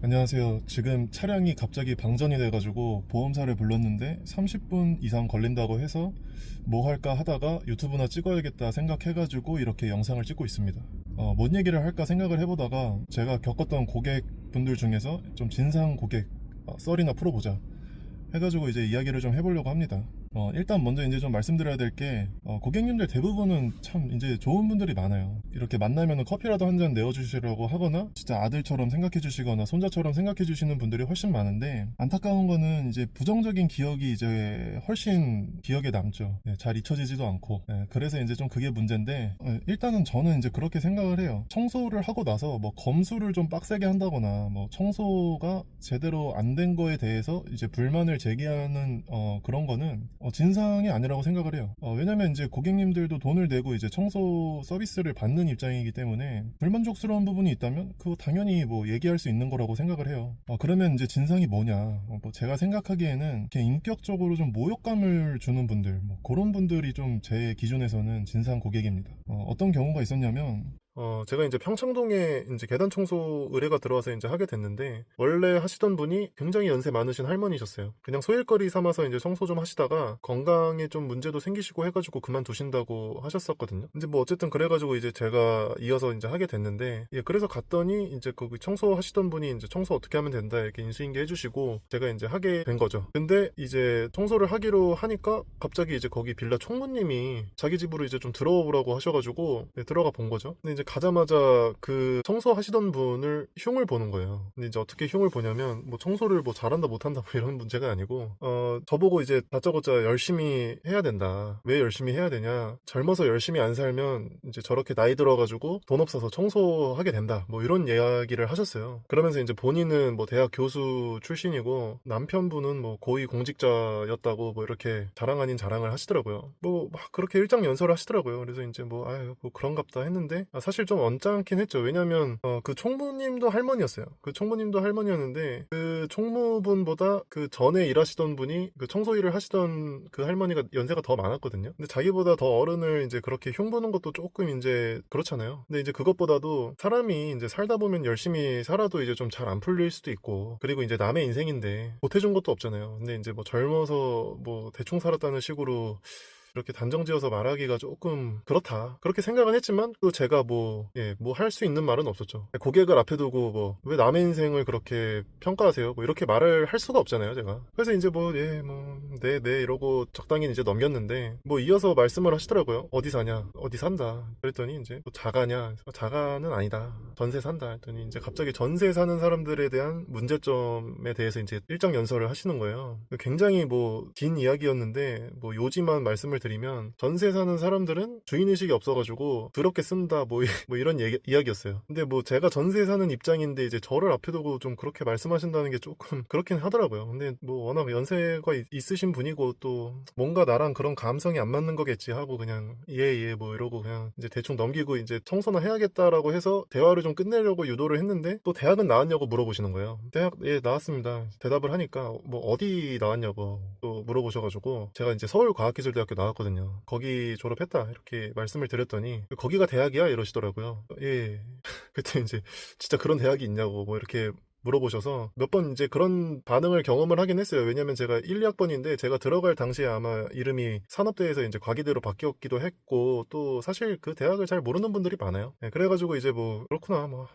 안녕하세요. 지금 차량이 갑자기 방전이 돼가지고 보험사를 불렀는데 30분 이상 걸린다고 해서 뭐 할까 하다가 유튜브나 찍어야겠다 생각해가지고 이렇게 영상을 찍고 있습니다. 뭔 얘기를 할까 생각을 해보다가 제가 겪었던 고객분들 중에서 좀 진상 고객 썰이나 풀어보자 해가지고 이제 이야기를 좀 해보려고 합니다. 일단 먼저 이제 좀 말씀드려야 될 게, 고객님들 대부분은 참 이제 좋은 분들이 많아요. 이렇게 만나면 커피라도 한 잔 내어주시려고 하거나, 진짜 아들처럼 생각해주시거나, 손자처럼 생각해주시는 분들이 훨씬 많은데, 안타까운 거는 이제 부정적인 기억이 이제 훨씬 기억에 남죠. 잘 잊혀지지도 않고. 그래서 이제 좀 그게 문제인데, 일단은 저는 이제 그렇게 생각을 해요. 청소를 하고 나서 뭐 검수를 좀 빡세게 한다거나, 뭐 청소가 제대로 안 된 거에 대해서 이제 불만을 제기하는 그런 거는 진상이 아니라고 생각을 해요. 왜냐면 이제 고객님들도 돈을 내고 이제 청소 서비스를 받는 입장이기 때문에 불만족스러운 부분이 있다면 그거 당연히 뭐 얘기할 수 있는 거라고 생각을 해요. 그러면 이제 진상이 뭐냐? 뭐 제가 생각하기에는 그냥 인격적으로 좀 모욕감을 주는 분들, 뭐 그런 분들이 좀 제 기준에서는 진상 고객입니다. 어떤 경우가 있었냐면 제가 이제 평창동에 이제 계단 청소 의뢰가 들어와서 이제 하게 됐는데, 원래 하시던 분이 굉장히 연세 많으신 할머니셨어요. 그냥 소일거리 삼아서 이제 청소 좀 하시다가 건강에 좀 문제도 생기시고 해가지고 그만두신다고 하셨었거든요. 이제 뭐 어쨌든 그래가지고 이제 제가 이어서 이제 하게 됐는데, 그래서 갔더니 이제 거기 청소하시던 분이 이제 청소 어떻게 하면 된다 이렇게 인수인계 해주시고 제가 이제 하게 된 거죠. 근데 이제 청소를 하기로 하니까 갑자기 이제 거기 빌라 총무님이 자기 집으로 이제 좀 들어와 보라고 하셔가지고 들어가 본 거죠. 근데 이제 가자마자 그 청소하시던 분을 흉을 보는 거예요. 근데 이제 어떻게 흉을 보냐면, 뭐 청소를 뭐 잘한다 못한다 뭐 이런 문제가 아니고, 저보고 이제 다짜고짜 열심히 해야 된다. 왜 열심히 해야 되냐? 젊어서 열심히 안 살면 이제 저렇게 나이 들어가지고 돈 없어서 청소하게 된다. 뭐 이런 이야기를 하셨어요. 그러면서 이제 본인은 뭐 대학 교수 출신이고 남편분은 뭐 고위 공직자였다고 뭐 이렇게 자랑 아닌 자랑을 하시더라고요. 뭐 막 그렇게 일장연설을 하시더라고요. 그래서 이제 뭐 아유 뭐 그런갑다 했는데, 사실 좀 언짢긴 했죠. 왜냐면 그 총무님도 할머니였어요. 그 총무님도 할머니였는데 그 총무분보다 그 전에 일하시던 분이 그 청소 일을 하시던 그 할머니가 연세가 더 많았거든요. 근데 자기보다 더 어른을 이제 그렇게 흉보는 것도 조금 이제 그렇잖아요. 근데 이제 그것보다도 사람이 이제 살다 보면 열심히 살아도 이제 좀 잘 안 풀릴 수도 있고, 그리고 이제 남의 인생인데 보태준 것도 없잖아요. 근데 이제 뭐 젊어서 뭐 대충 살았다는 식으로 이렇게 단정지어서 말하기가 조금 그렇다, 그렇게 생각은 했지만 또 제가 뭐 할 수 있는 말은 없었죠. 고객을 앞에 두고 뭐 왜 남의 인생을 그렇게 평가하세요 뭐 이렇게 말을 할 수가 없잖아요 제가. 그래서 이제 뭐 네 이러고 적당히 이제 넘겼는데, 뭐 이어서 말씀을 하시더라고요. 어디 사냐, 어디 산다 그랬더니 이제 뭐 자가냐, 자가는 아니다, 전세 산다 했더니 이제 갑자기 전세 사는 사람들에 대한 문제점에 대해서 이제 일장 연설을 하시는 거예요. 굉장히 뭐 긴 이야기였는데, 뭐 요지만 말씀을 드리면 전세 사는 사람들은 주인의식이 없어가지고 더럽게 쓴다 뭐 이런 이야기였어요. 근데 뭐 제가 전세 사는 입장인데 이제 저를 앞에 두고 좀 그렇게 말씀하신다는 게 조금 그렇긴 하더라고요. 근데 뭐 워낙 연세가 있으신 분이고 또 뭔가 나랑 그런 감성이 안 맞는 거겠지 하고 그냥 뭐 이러고 그냥 이제 대충 넘기고 이제 청소나 해야겠다라고 해서 대화를 좀 끝내려고 유도를 했는데, 또 대학은 나왔냐고 물어보시는 거예요. 대학 나왔습니다 대답을 하니까, 뭐 어디 나왔냐고 또 물어보셔가지고 제가 이제 서울과학기술대학교 나왔거든요. 거기 졸업했다 이렇게 말씀을 드렸더니, 거기가 대학이야 이러시더라고요. 그때 이제 진짜 그런 대학이 있냐고 뭐 이렇게 물어보셔서 몇 번 이제 그런 반응을 경험을 하긴 했어요. 왜냐면 제가 1, 2학번인데 제가 들어갈 당시에 아마 이름이 산업대에서 이제 과기대로 바뀌었기도 했고, 또 사실 그 대학을 잘 모르는 분들이 많아요. 그래가지고 이제 뭐 그렇구나 뭐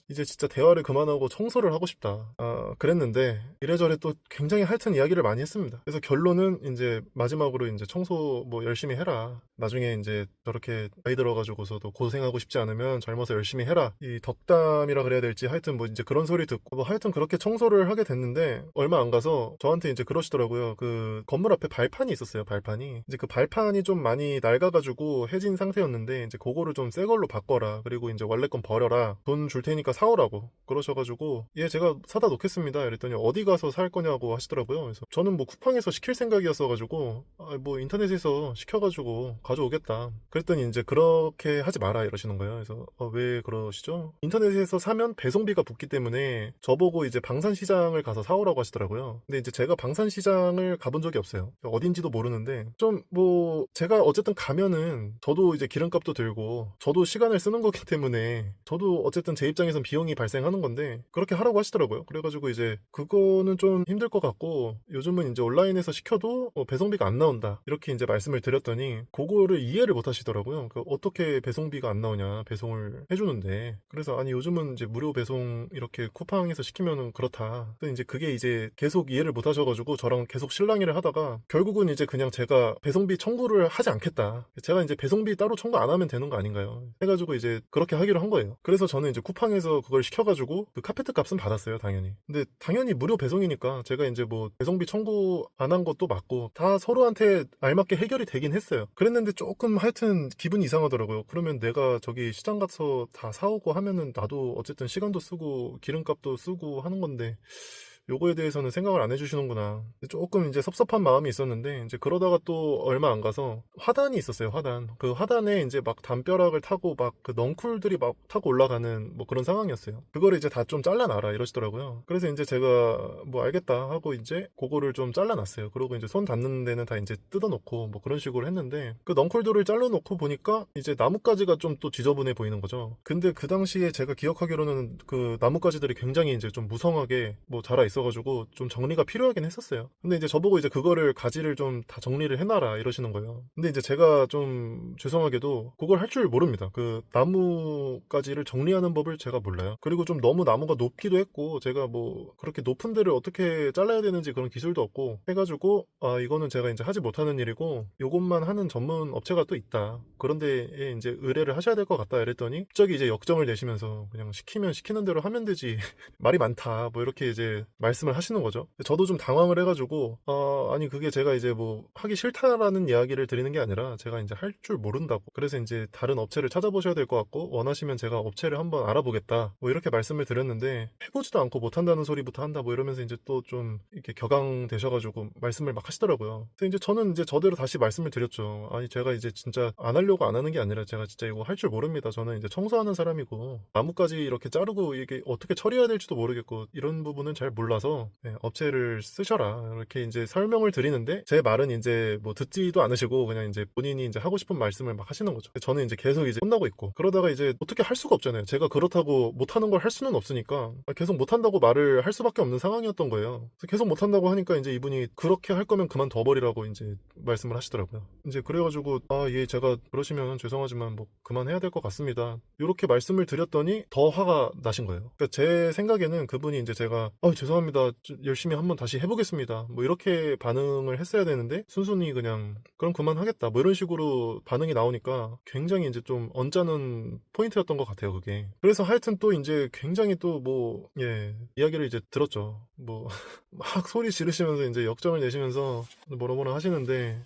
이제 진짜 대화를 그만하고 청소를 하고 싶다 그랬는데, 이래저래 또 굉장히 하여튼 이야기를 많이 했습니다. 그래서 결론은 이제 마지막으로 이제 청소 뭐 열심히 해라, 나중에 이제 저렇게 나이 들어가지고서도 고생하고 싶지 않으면 젊어서 열심히 해라, 이 덕담이라 그래야 될지 하여튼 뭐 이제 그런 소리 듣고 뭐 하여튼 그렇게 청소를 하게 됐는데, 얼마 안 가서 저한테 이제 그러시더라고요. 그 건물 앞에 발판이 있었어요. 발판이 이제 그 발판이 좀 많이 낡아가지고 해진 상태였는데, 이제 그거를 좀 새 걸로 바꿔라, 그리고 이제 원래 건 버려라, 돈 줄 테니까 사오라고 그러셔가지고, 제가 사다 놓겠습니다 이랬더니 어디 가서 살 거냐고 하시더라고요. 그래서 저는 뭐 쿠팡에서 시킬 생각이었어가지고 뭐 인터넷에서 시켜가지고 가져오겠다 그랬더니, 이제 그렇게 하지 마라 이러시는 거예요. 그래서 왜 그러시죠? 인터넷에서 사면 배송비가 붙기 때문에 저보고 이제 방산시장을 가서 사오라고 하시더라고요. 근데 이제 제가 방산시장을 가본 적이 없어요. 어딘지도 모르는데, 좀 뭐 제가 어쨌든 가면은 저도 이제 기름값도 들고 저도 시간을 쓰는 거기 때문에, 저도 어쨌든 제 입장에선 비용이 발생하는 건데 그렇게 하라고 하시더라고요. 그래가지고 이제 그거는 좀 힘들 것 같고 요즘은 이제 온라인에서 시켜도 배송비가 안 나온다 이렇게 이제 말씀을 드렸더니 그거를 이해를 못 하시더라고요. 어떻게 배송비가 안 나오냐, 배송을 해주는데. 그래서 아니 요즘은 이제 무료 배송 이렇게 쿠팡에서 시키면은 그렇다. 근데 이제 그게 이제 계속 이해를 못 하셔가지고 저랑 계속 실랑이를 하다가 결국은 이제 그냥 제가 배송비 청구를 하지 않겠다. 제가 이제 배송비 따로 청구 안 하면 되는 거 아닌가요? 해가지고 이제 그렇게 하기로 한 거예요. 그래서 저는 이제 쿠팡에서 그걸 시켜가지고 그 카페트 값은 받았어요, 당연히. 근데 당연히 무료 배송이니까 제가 이제 뭐 배송비 청구 안 한 것도 맞고 다 서로한테 알맞게 해결이 되긴 했어요. 그랬는데 조금 하여튼 기분이 이상하더라고요. 그러면 내가 저기 시장 가서 다 사오고 하면은 나도 어쨌든 시간도 쓰고 기름값도 쓰고 하는 건데 요거에 대해서는 생각을 안 해주시는구나. 조금 이제 섭섭한 마음이 있었는데 이제 그러다가 또 얼마 안 가서 화단이 있었어요. 화단. 그 화단에 이제 막 담벼락을 타고 막 그 넝쿨들이 막 타고 올라가는 뭐 그런 상황이었어요. 그거를 이제 다 좀 잘라놔라 이러시더라고요. 그래서 이제 제가 뭐 알겠다 하고 이제 그거를 좀 잘라놨어요. 그리고 이제 손 닿는 데는 다 이제 뜯어놓고 뭐 그런 식으로 했는데 그 넝쿨들을 잘라놓고 보니까 이제 나뭇가지가 좀 또 지저분해 보이는 거죠. 근데 그 당시에 제가 기억하기로는 그 나뭇가지들이 굉장히 이제 좀 무성하게 뭐 자라 있어가지고 좀 정리가 필요하긴 했었어요. 근데 이제 저보고 이제 그거를 가지를 좀 다 정리를 해놔라 이러시는 거예요. 근데 이제 제가 좀 죄송하게도 그걸 할 줄 모릅니다. 그 나뭇가지를 정리하는 법을 제가 몰라요. 그리고 좀 너무 나무가 높기도 했고 제가 뭐 그렇게 높은 데를 어떻게 잘라야 되는지 그런 기술도 없고 해가지고 아 이거는 제가 이제 하지 못하는 일이고 요것만 하는 전문 업체가 또 있다. 그런데 이제 의뢰를 하셔야 될 것 같다 이랬더니 갑자기 이제 역정을 내시면서 그냥 시키면 시키는 대로 하면 되지 말이 많다 뭐 이렇게 이제 말씀을 하시는 거죠. 저도 좀 당황을 해가지고 아니 그게 제가 이제 뭐 하기 싫다라는 이야기를 드리는 게 아니라 제가 이제 할 줄 모른다고 그래서 이제 다른 업체를 찾아보셔야 될 것 같고 원하시면 제가 업체를 한번 알아보겠다 뭐 이렇게 말씀을 드렸는데 해보지도 않고 못한다는 소리부터 한다 뭐 이러면서 이제 또 좀 이렇게 격앙되셔가지고 말씀을 막 하시더라고요. 근데 이제 저는 이제 저대로 다시 말씀을 드렸죠. 아니 제가 이제 진짜 안 하려고 안 하는 게 아니라 제가 진짜 이거 할 줄 모릅니다. 저는 이제 청소하는 사람이고 나뭇가지 이렇게 자르고 이게 어떻게 처리해야 될지도 모르겠고 이런 부분은 잘 몰라서 업체를 쓰셔라 이렇게 이제 설명을 드리는데 제 말은 이제 뭐 듣지도 않으시고 그냥 이제 본인이 이제 하고 싶은 말씀을 막 하시는 거죠. 저는 이제 계속 이제 혼나고 있고 그러다가 이제 어떻게 할 수가 없잖아요. 제가 그렇다고 못하는 걸 할 수는 없으니까 계속 못한다고 말을 할 수밖에 없는 상황이었던 거예요. 그래서 계속 못한다고 하니까 이제 이분이 그렇게 할 거면 그만둬버리라고 이제 말씀을 하시더라고요. 이제 그래가지고 예 제가 그러시면 죄송하지만 뭐 그만해야 될 것 같습니다. 이렇게 말씀을 드렸더니 더 화가 나신 거예요. 그러니까 제 생각에는 그분이 이제 제가 죄송합니다. 열심히 한번 다시 해보겠습니다. 뭐 이렇게 반응을 했어야 되는데 순순히 그냥 그럼 그만하겠다 뭐 이런 식으로 반응이 나오니까 굉장히 이제 좀 언짢은 포인트였던 것 같아요 그게. 그래서 하여튼 또 이제 굉장히 또 뭐 이야기를 이제 들었죠. 뭐 막 소리 지르시면서 이제 역정을 내시면서 뭐라 하시는데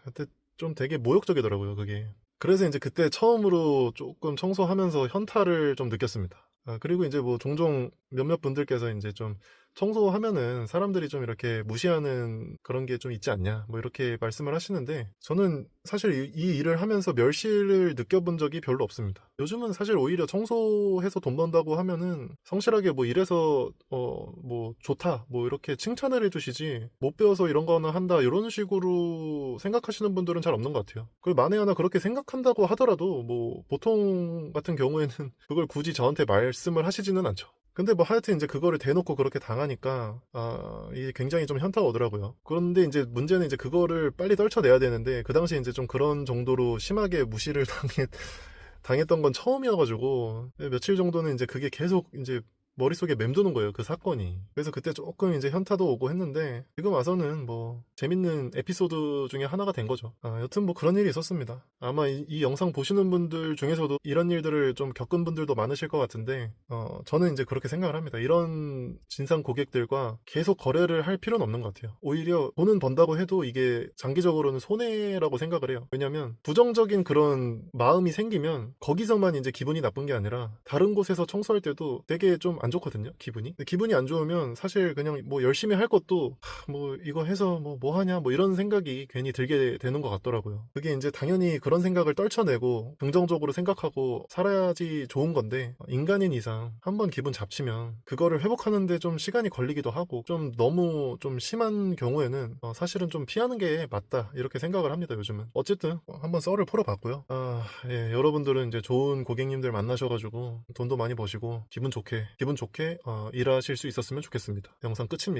그때 좀 되게 모욕적이더라고요 그게. 그래서 이제 그때 처음으로 조금 청소하면서 현타를 좀 느꼈습니다. 그리고 이제 뭐 종종 몇몇 분들께서 이제 좀 청소하면은 사람들이 좀 이렇게 무시하는 그런 게 좀 있지 않냐 뭐 이렇게 말씀을 하시는데 저는 사실 이 일을 하면서 멸시를 느껴본 적이 별로 없습니다. 요즘은 사실 오히려 청소해서 돈 번다고 하면은 성실하게 뭐 이래서 뭐 좋다 뭐 이렇게 칭찬을 해주시지 못 배워서 이런 거나 한다 이런 식으로 생각하시는 분들은 잘 없는 것 같아요. 그리고 만에 하나 그렇게 생각한다고 하더라도 뭐 보통 같은 경우에는 그걸 굳이 저한테 말씀을 하시지는 않죠. 근데 뭐 하여튼 이제 그거를 대놓고 그렇게 당하니까 이게 굉장히 좀 현타가 오더라고요. 그런데 이제 문제는 이제 그거를 빨리 떨쳐내야 되는데 그 당시에 이제 좀 그런 정도로 심하게 무시를 당했던 건 처음이어가지고 며칠 정도는 이제 그게 계속 이제 머릿속에 맴도는 거예요 그 사건이. 그래서 그때 조금 이제 현타도 오고 했는데 지금 와서는 뭐 재밌는 에피소드 중에 하나가 된 거죠. 여튼 뭐 그런 일이 있었습니다. 아마 이 영상 보시는 분들 중에서도 이런 일들을 좀 겪은 분들도 많으실 것 같은데 저는 이제 그렇게 생각을 합니다. 이런 진상 고객들과 계속 거래를 할 필요는 없는 것 같아요. 오히려 돈은 번다고 해도 이게 장기적으로는 손해라고 생각을 해요. 왜냐면 부정적인 그런 마음이 생기면 거기서만 이제 기분이 나쁜 게 아니라 다른 곳에서 청소할 때도 되게 좀 안 좋거든요, 기분이. 근데 기분이 안 좋으면 사실 그냥 뭐 열심히 할 것도 뭐 이거 해서 뭐 하냐 뭐 이런 생각이 괜히 들게 되는 것 같더라고요. 그게 이제 당연히 그런 생각을 떨쳐내고 긍정적으로 생각하고 살아야지 좋은 건데, 인간인 이상 한번 기분 잡치면 그거를 회복하는데 좀 시간이 걸리기도 하고, 좀 너무 좀 심한 경우에는 사실은 좀 피하는 게 맞다 이렇게 생각을 합니다, 요즘은. 어쨌든 한번 썰을 풀어봤고요. 예, 여러분들은 이제 좋은 고객님들 만나셔가지고 돈도 많이 버시고 기분 좋게 일하실 수 있었으면 좋겠습니다. 영상 끝입니다.